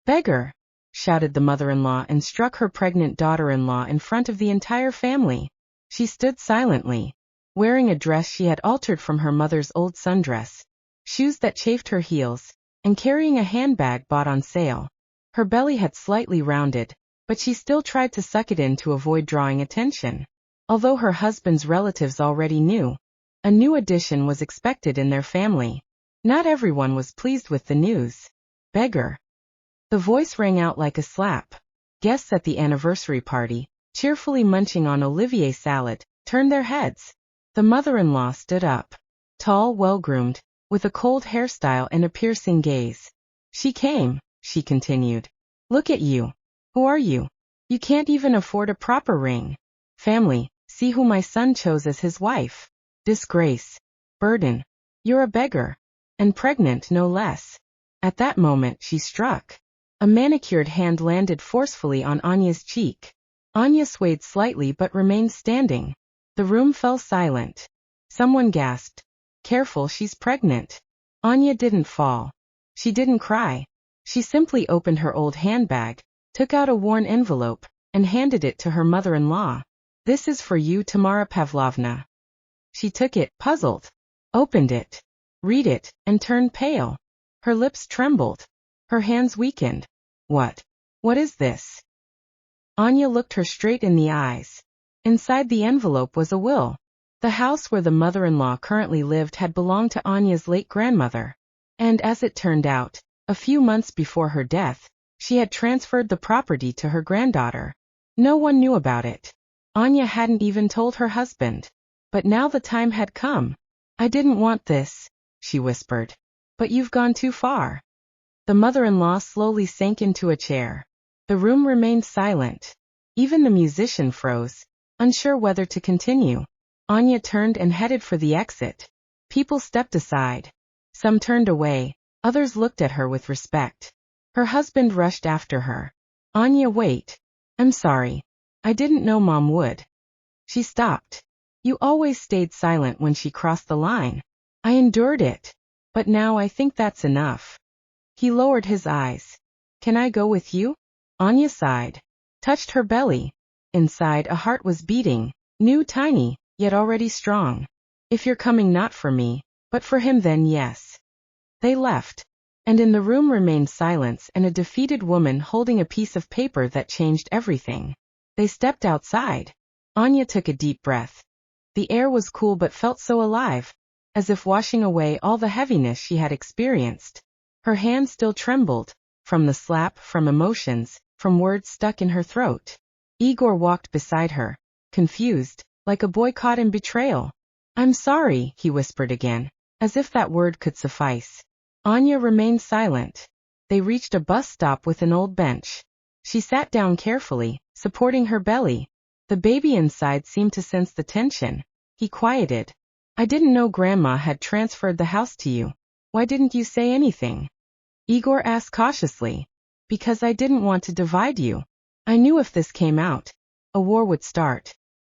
"Beggar!" shouted the mother-in-law and struck her pregnant daughter-in-law in front of the entire family. She stood silently, wearing a dress she had altered from her mother's old sundress, shoes that chafed her heels, and carrying a handbag bought on sale. Her belly had slightly rounded, but she still tried to suck it in to avoid drawing attention. Although her husband's relatives already knew, a new addition was expected in their family. Not everyone was pleased with the news. "Beggar!" The voice rang out like a slap. Guests at the anniversary party, cheerfully munching on Olivier salad, turned their heads. The mother-in-law stood up, tall, well-groomed, with a cold hairstyle and a piercing gaze. "She came," she continued. "Look at you. Who are you? You can't even afford a proper ring. Family, see who my son chose as his wife. Disgrace. Burden. You're a beggar. And pregnant no less." At that moment she struck. A manicured hand landed forcefully on Anya's cheek. Anya swayed slightly but remained standing. The room fell silent. Someone gasped, "Careful, she's pregnant." Anya didn't fall. She didn't cry. She simply opened her old handbag, took out a worn envelope, and handed it to her mother-in-law. "This is for you, Tamara Pavlovna." She took it, puzzled, opened it, read it, and turned pale. Her lips trembled. Her hands weakened. What is this?" Anya looked her straight in the eyes. Inside the envelope was a will. The house where the mother-in-law currently lived had belonged to Anya's late grandmother. And as it turned out, a few months before her death, she had transferred the property to her granddaughter. No one knew about it. Anya hadn't even told her husband. But now the time had come. "I didn't want this," she whispered. "But you've gone too far." The mother-in-law slowly sank into a chair. The room remained silent. Even the musician froze, unsure whether to continue. Anya turned and headed for the exit. People stepped aside. Some turned away, others looked at her with respect. Her husband rushed after her. "Anya, wait. I'm sorry. I didn't know Mom would." She stopped. "You always stayed silent when she crossed the line. I endured it. But now I think that's enough." He lowered his eyes. "Can I go with you?" Anya sighed, touched her belly. Inside a heart was beating, new, tiny, yet already strong. "If you're coming not for me, but for him, then yes." They left, and in the room remained silence and a defeated woman holding a piece of paper that changed everything. They stepped outside. Anya took a deep breath. The air was cool but felt so alive, as if washing away all the heaviness she had experienced. Her hand still trembled, from the slap, from emotions, from words stuck in her throat. Igor walked beside her, confused, like a boy caught in betrayal. "I'm sorry," he whispered again, as if that word could suffice. Anya remained silent. They reached a bus stop with an old bench. She sat down carefully, supporting her belly. The baby inside seemed to sense the tension. He quieted. "I didn't know Grandma had transferred the house to you. Why didn't you say anything?" Igor asked cautiously. "Because I didn't want to divide you. I knew if this came out, a war would start.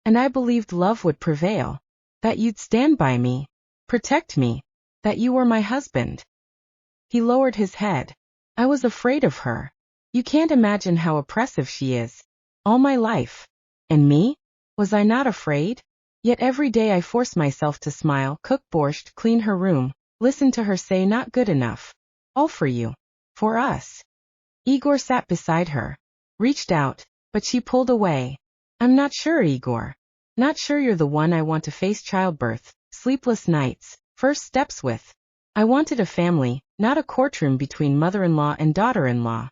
And I believed love would prevail. That you'd stand by me, protect me, that you were my husband." He lowered his head. "I was afraid of her. You can't imagine how oppressive she is. All my life. And me? Was I not afraid? Yet every day I force myself to smile, cook borscht, clean her room, listen to her say not good enough. All for you. For us." Igor sat beside her, reached out, but she pulled away. "I'm not sure, Igor. Not sure you're the one I want to face childbirth, sleepless nights, first steps with. I wanted a family, not a courtroom between mother-in-law and daughter-in-law."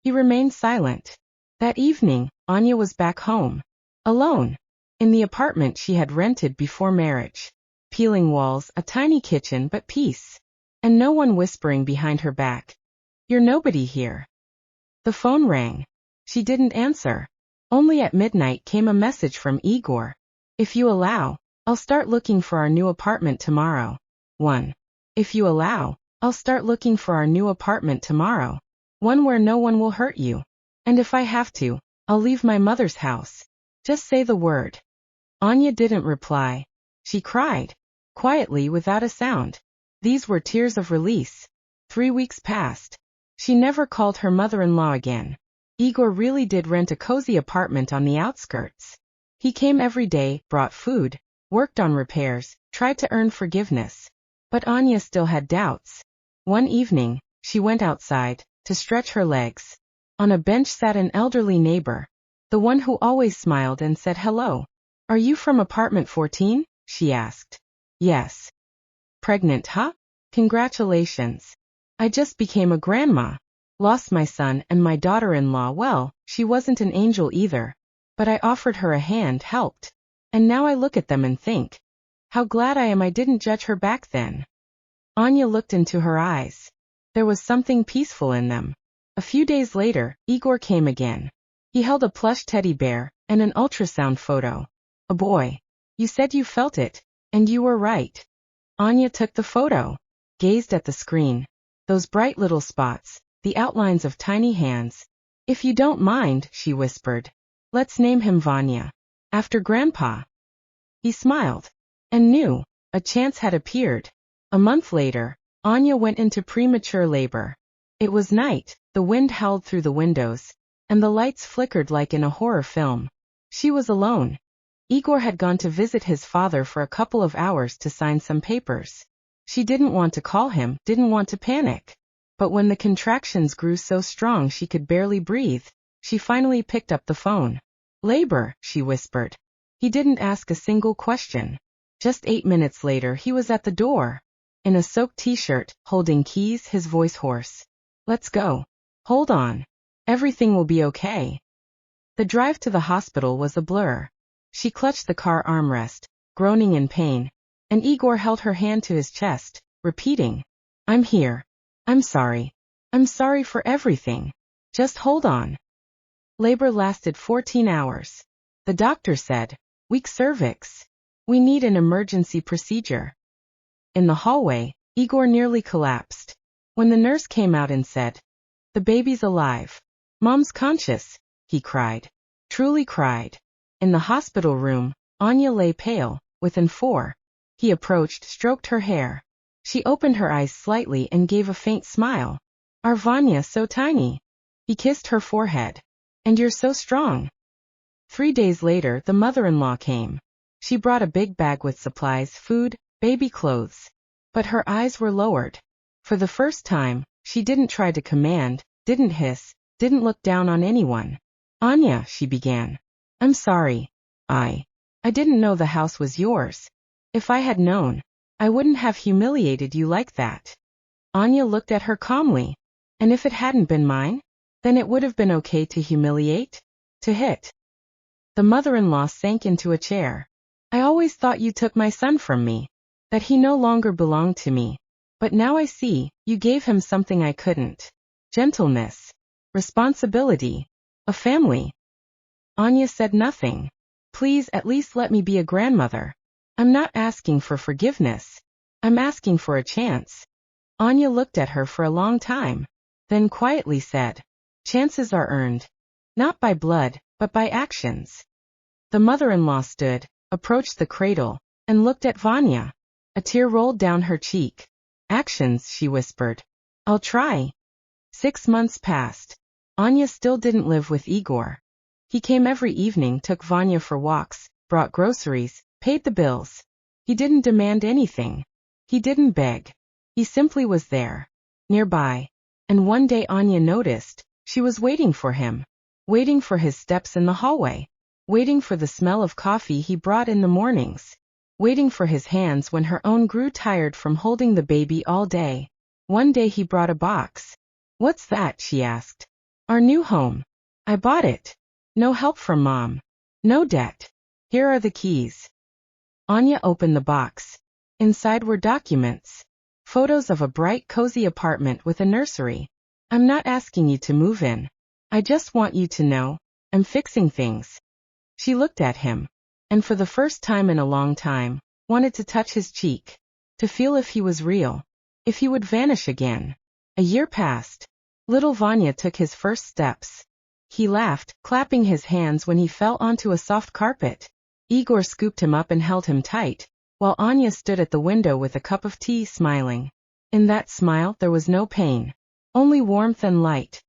He remained silent. That evening, Anya was back home. Alone. In the apartment she had rented before marriage. Peeling walls, a tiny kitchen, but peace. And no one whispering behind her back. "You're nobody here." The phone rang. She didn't answer. Only at midnight came a message from Igor. "If you allow, I'll start looking for our new apartment tomorrow." 1. "If you allow, I'll start looking for our new apartment tomorrow. One where no one will hurt you. And if I have to, I'll leave my mother's house. Just say the word." Anya didn't reply. She cried. Quietly, without a sound. These were tears of release. 3 weeks passed. She never called her mother-in-law again. Igor really did rent a cozy apartment on the outskirts. He came every day, brought food, worked on repairs, tried to earn forgiveness. But Anya still had doubts. One evening, she went outside, to stretch her legs. On a bench sat an elderly neighbor, the one who always smiled and said hello. "Are you from apartment 14? She asked. "Yes." "Pregnant, huh? Congratulations. I just became a grandma. Lost my son and my daughter-in-law. Well, she wasn't an angel either. But I offered her a hand, helped. And now I look at them and think, how glad I am I didn't judge her back then." Anya looked into her eyes. There was something peaceful in them. A few days later, Igor came again. He held a plush teddy bear and an ultrasound photo. "A boy. You said you felt it, and you were right." Anya took the photo, gazed at the screen. Those bright little spots, the outlines of tiny hands. "If you don't mind," she whispered, "let's name him Vanya, after Grandpa." He smiled, and knew a chance had appeared. A month later, Anya went into premature labor. It was night, the wind howled through the windows, and the lights flickered like in a horror film. She was alone. Igor had gone to visit his father for a couple of hours to sign some papers. She didn't want to call him, didn't want to panic. But when the contractions grew so strong she could barely breathe, she finally picked up the phone. "Labor," she whispered. He didn't ask a single question. Just 8 minutes later he was at the door. In a soaked t-shirt, holding keys, his voice hoarse. "Let's go. Hold on. Everything will be okay." The drive to the hospital was a blur. She clutched the car armrest, groaning in pain, and Igor held her hand to his chest, repeating, "I'm here. I'm sorry. I'm sorry for everything. Just hold on." Labor lasted 14 hours. The doctor said, "Weak cervix. We need an emergency procedure." In the hallway, Igor nearly collapsed. When the nurse came out and said, "The baby's alive. Mom's conscious," he cried. Truly cried. In the hospital room, Anya lay pale, within 4. He approached, stroked her hair. She opened her eyes slightly and gave a faint smile. "Our Vanya so tiny." He kissed her forehead. "And you're so strong." 3 days later the mother-in-law came. She brought a big bag with supplies, food, baby clothes. But her eyes were lowered. For the first time, she didn't try to command, didn't hiss, didn't look down on anyone. "Anya," she began. "I'm sorry. I didn't know the house was yours. If I had known, I wouldn't have humiliated you like that." Anya looked at her calmly. "And if it hadn't been mine? Then it would have been okay to humiliate? To hit?" The mother-in-law sank into a chair. "I always thought you took my son from me, that he no longer belonged to me. But now I see, you gave him something I couldn't. Gentleness. Responsibility. A family." Anya said nothing. "Please at least let me be a grandmother. I'm not asking for forgiveness. I'm asking for a chance." Anya looked at her for a long time, then quietly said, "Chances are earned. Not by blood, but by actions." The mother-in-law stood, approached the cradle, and looked at Vanya. A tear rolled down her cheek. "Actions," she whispered. "I'll try." 6 months passed. Anya still didn't live with Igor. He came every evening, took Vanya for walks, brought groceries, paid the bills. He didn't demand anything. He didn't beg. He simply was there, nearby. And one day Anya noticed, she was waiting for him. Waiting for his steps in the hallway. Waiting for the smell of coffee he brought in the mornings. Waiting for his hands when her own grew tired from holding the baby all day. One day he brought a box. "What's that?" she asked. "Our new home. I bought it. No help from Mom. No debt. Here are the keys." Anya opened the box. Inside were documents. Photos of a bright, cozy apartment with a nursery. "I'm not asking you to move in. I just want you to know, I'm fixing things." She looked at him, and for the first time in a long time, wanted to touch his cheek, to feel if he was real, if he would vanish again. A year passed. Little Vanya took his first steps. He laughed, clapping his hands when he fell onto a soft carpet. Igor scooped him up and held him tight, while Anya stood at the window with a cup of tea, smiling. In that smile there was no pain. Only warmth and light.